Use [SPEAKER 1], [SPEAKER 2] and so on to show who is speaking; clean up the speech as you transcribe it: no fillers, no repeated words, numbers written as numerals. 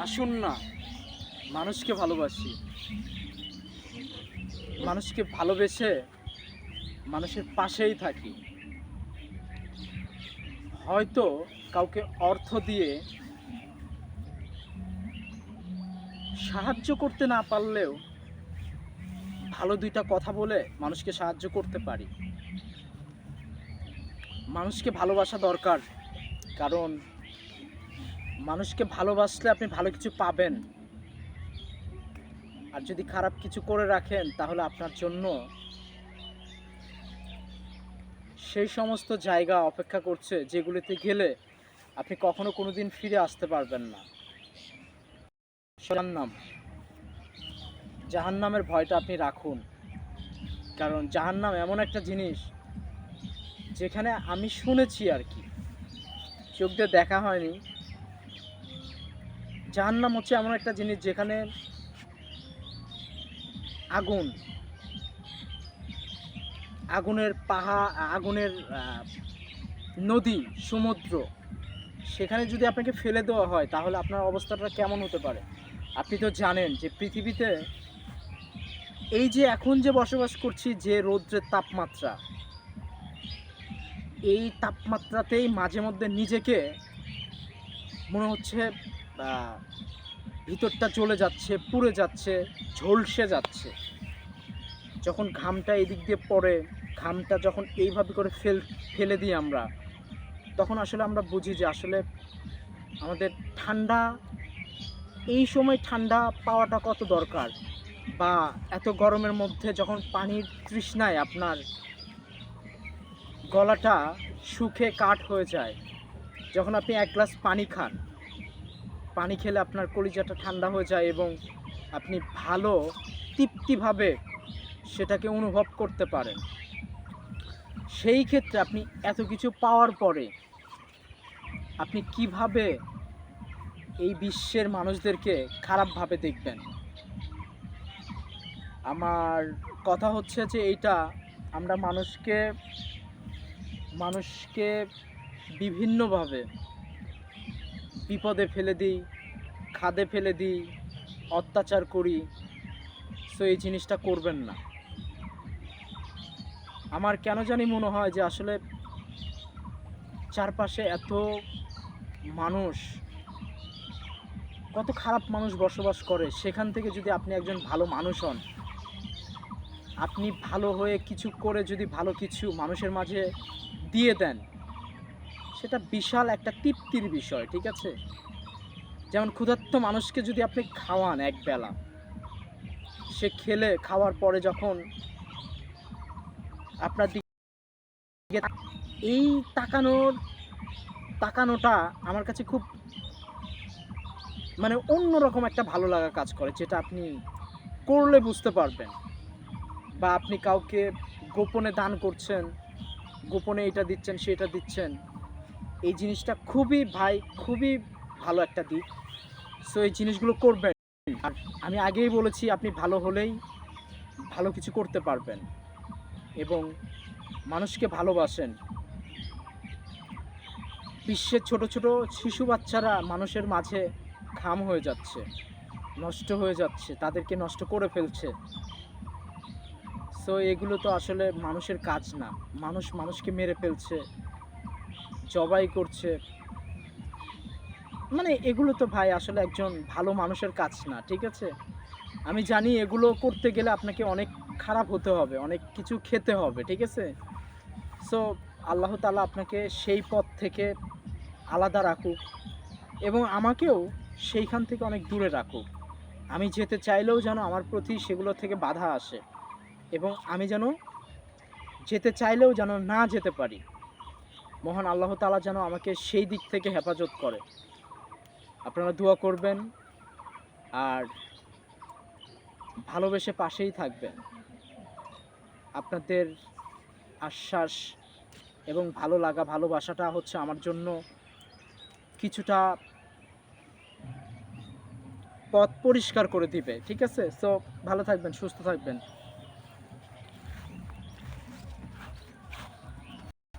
[SPEAKER 1] আসুন না, মানুষকে ভালোবাসি। মানুষকে ভালোবেসে মানুষের পাশেই থাকি। হয়তো কাউকে অর্থ দিয়ে সাহায্য করতে না পারলেও ভালো দুইটা কথা বলে মানুষকে সাহায্য করতে পারি। মানুষকে ভালোবাসা দরকার, কারণ মানুষকে ভালোবাসলে আপনি ভালো কিছু পাবেন। আর যদি খারাপ কিছু করে রাখেন তাহলে আপনার জন্য সেই সমস্ত জায়গা অপেক্ষা করছে যেগুলিতে গেলে আপনি কখনো কোনোদিন ফিরে আসতে পারবেন না। জাহান্নাম, জাহান্নামের ভয়টা আপনি রাখুন, কারণ জাহান্নাম এমন একটা জিনিস যেখানে আমি শুনেছি আর কি, চোখ দিয়ে দেখা হয়নি। জাহান্নাম হচ্ছে এমন একটা জিনিস যেখানে আগুন, আগুনের পাহাড়, আগুনের নদী, সমুদ্র, সেখানে যদি আপনাকে ফেলে দেওয়া হয় তাহলে আপনার অবস্থাটা কেমন হতে পারে। আপনি তো জানেন যে পৃথিবীতে এই যে এখন যে বসবাস করছি, যে রৌদ্রের তাপমাত্রা, এই তাপমাত্রাতেই মাঝে মধ্যে নিজেকে মনে হচ্ছে ভিতরটা জ্বলে যাচ্ছে, পুড়ে যাচ্ছে, ঝলসে যাচ্ছে। যখন ঘামটা এদিক দিয়ে পড়ে, ঘামটা যখন এইভাবে করে ফেলে দিই আমরা, তখন আসলে আমরা বুঝি যে আসলে আমাদের ঠান্ডা, এই সময় ঠান্ডা পাওয়াটা কত দরকার। বা এত গরমের মধ্যে যখন পানির তৃষ্ণায় আপনার গলাটা শুকিয়ে কাঠ হয়ে যায়, যখন আপনি এক গ্লাস পানি খান, পানি খেলে আপনার কলিজাটা ঠান্ডা হয়ে যায় এবং আপনি ভালো তৃপ্তিভাবে সেটাকে অনুভব করতে পারেন। সেই ক্ষেত্রে আপনি এত কিছু পাওয়ার পরে আপনি কিভাবে এই বিশ্বের মানুষদেরকে খারাপভাবে দেখবেন? আমার কথা হচ্ছে যে এইটা, আমরা মানুষকে বিভিন্নভাবে বিপদে ফেলে দিই, খাদে ফেলে দিই, অত্যাচার করি। সো এই জিনিসটা করবেন না। আমার কেন জানি মনে হয় যে আসলে চারপাশে এত মানুষ, কত খারাপ মানুষ বসবাস করে, সেখান থেকে যদি আপনি একজন ভালো মানুষ হন, আপনি ভালো হয়ে কিছু করে যদি ভালো কিছু মানুষের মাঝে দিয়ে দেন, সেটা বিশাল একটা তৃপ্তির বিষয়, ঠিক আছে? যেমন ক্ষুধার্ত মানুষকে যদি আপনি খাওয়ান একবেলা, সে খেলে খাওয়ার পরে যখন আপনার দিকে, এই তাকানোটা আমার কাছে খুব মানে অন্যরকম একটা ভালো লাগা কাজ করে, যেটা আপনি করলে বুঝতে পারবেন। বা আপনি কাউকে গোপনে দান করছেন, গোপনে এটা দিচ্ছেন, সেটা দিচ্ছেন, এই জিনিসটা খুবই ভাই, খুবই ভালো একটা দিক। সো এই জিনিসগুলো করবেন। আর আমি আগেই বলেছি, আপনি ভালো হলেই ভালো কিছু করতে পারবেন এবং মানুষকে ভালোবাসেন। বিশ্বের ছোট ছোট শিশু বাচ্চারা মানুষের মাঝে খাম হয়ে যাচ্ছে, নষ্ট হয়ে যাচ্ছে, তাদেরকে নষ্ট করে ফেলছে। সো এগুলো তো আসলে মানুষের কাজ না। মানুষ মানুষকে মেরে ফেলছে, জবাই করছে, মানে এগুলো তো ভাই আসলে একজন ভালো মানুষের কাজ না, ঠিক আছে? আমি জানি এগুলো করতে গেলে আপনাকে অনেক খারাপ হতে হবে, অনেক কিছু খেতে হবে, ঠিক আছে? সো আল্লাহ তাআলা আপনাকে সেই পথ থেকে আলাদা রাখুক এবং আমাকেও সেইখান থেকে অনেক দূরে রাখুক। আমি যেতে চাইলেও যেন আমার প্রতি সেগুলো থেকে বাধা আসে এবং আমি যেন যেতে চাইলেও যেন না যেতে পারি। মহান আল্লাহ তাআলা যেন আমাকে সেই দিক থেকে হেফাজত করে। আপনারা দোয়া করবেন আর ভালোবেসে পাশেই থাকবেন। আপনাদের আশ্বাস এবং ভালো লাগা, ভালোবাসাটা হচ্ছে আমার জন্য কিছুটা পথ পরিষ্কার করে দিবে, ঠিক আছে? সো ভালো থাকবেন, সুস্থ থাকবেন।